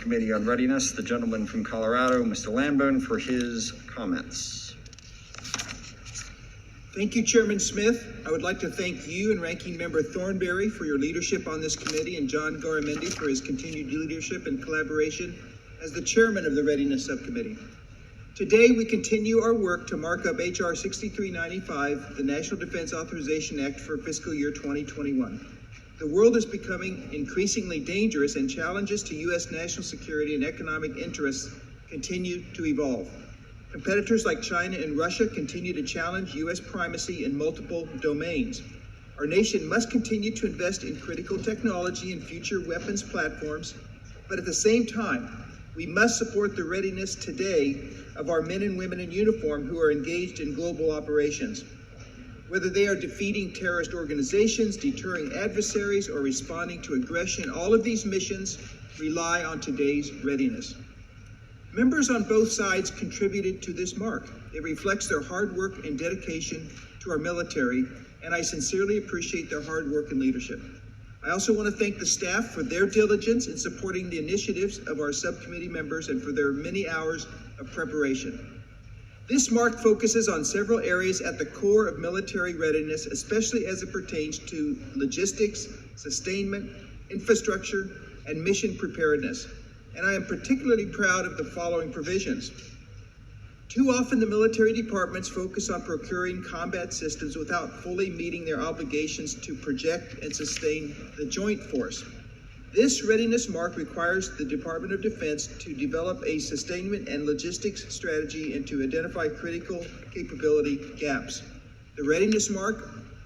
Subcommittee on Readiness, the gentleman from Colorado, Mr. Lamborn, for his comments. Thank you, Chairman Smith. I would like to thank you and Ranking Member Thornberry for your leadership on this committee, and John Garamendi for his continued leadership and collaboration as the chairman of the Readiness Subcommittee. Today, we continue our work to mark up H.R. 6395, the National Defense Authorization Act for fiscal year 2021. The world is becoming increasingly dangerous, and challenges to U.S. national security and economic interests continue to evolve. Competitors like China and Russia continue to challenge U.S. primacy in multiple domains. Our nation must continue to invest in critical technology and future weapons platforms, but at the same time, we must support the readiness today of our men and women in uniform who are engaged in global operations. Whether they are defeating terrorist organizations, deterring adversaries, or responding to aggression, all of these missions rely on today's readiness. Members on both sides contributed to this mark. It reflects their hard work and dedication to our military, and I sincerely appreciate their hard work and leadership. I also want to thank the staff for their diligence in supporting the initiatives of our subcommittee members and for their many hours of preparation. This mark focuses on several areas at the core of military readiness, especially as it pertains to logistics, sustainment, infrastructure, and mission preparedness. And I am particularly proud of the following provisions. Too often the military departments focus on procuring combat systems without fully meeting their obligations to project and sustain the joint force. This readiness mark requires the Department of Defense to develop a sustainment and logistics strategy and to identify critical capability gaps. The readiness mark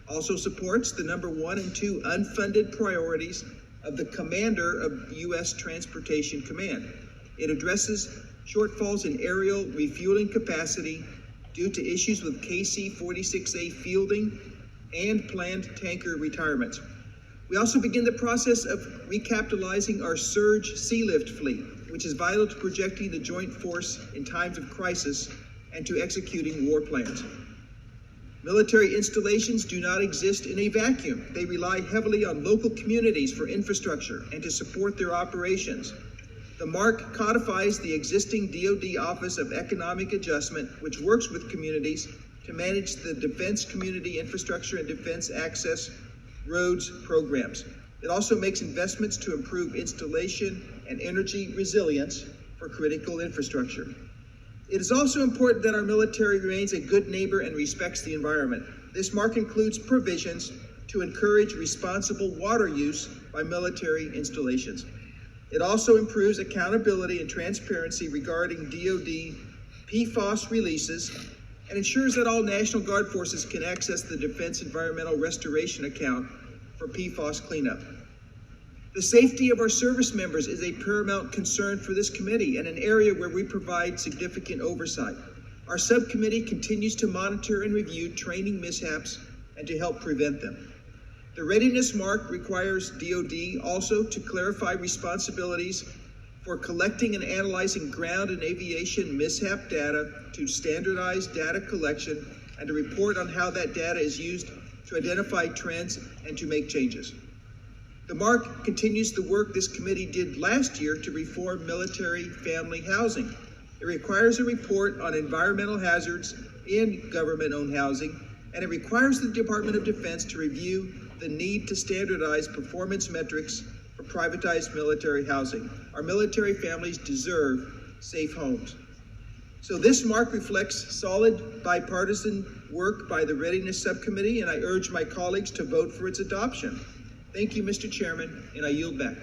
also supports the number 1 and 2 unfunded priorities of the commander of U.S. Transportation Command. It addresses shortfalls in aerial refueling capacity due to issues with KC-46A fielding and planned tanker retirements. We also begin the process of recapitalizing our surge sealift fleet, which is vital to projecting the joint force in times of crisis and to executing war plans. Military installations do not exist in a vacuum. They rely heavily on local communities for infrastructure and to support their operations. The mark codifies the existing DoD Office of Economic Adjustment, which works with communities to manage the defense community infrastructure and defense access roads programs. It also makes investments to improve installation and energy resilience for critical infrastructure. It is also important that our military remains a good neighbor and respects the environment. This mark includes provisions to encourage responsible water use by military installations. It also improves accountability and transparency regarding DoD PFAS releases and ensures that all National Guard forces can access the Defense Environmental Restoration Account for PFAS cleanup. The safety of our service members is a paramount concern for this committee and an area where we provide significant oversight. Our subcommittee continues to monitor and review training mishaps and to help prevent them. The readiness mark requires DoD also to clarify responsibilities for collecting and analyzing ground and aviation mishap data, to standardize data collection, and to report on how that data is used to identify trends and to make changes. The mark continues the work this committee did last year to reform military family housing. It requires a report on environmental hazards in government-owned housing, and it requires the Department of Defense to review the need to standardize performance metrics for privatized military housing. Our military families deserve safe homes. So this mark reflects solid bipartisan work by the Readiness Subcommittee, and I urge my colleagues to vote for its adoption. Thank you, Mr. Chairman, and I yield back.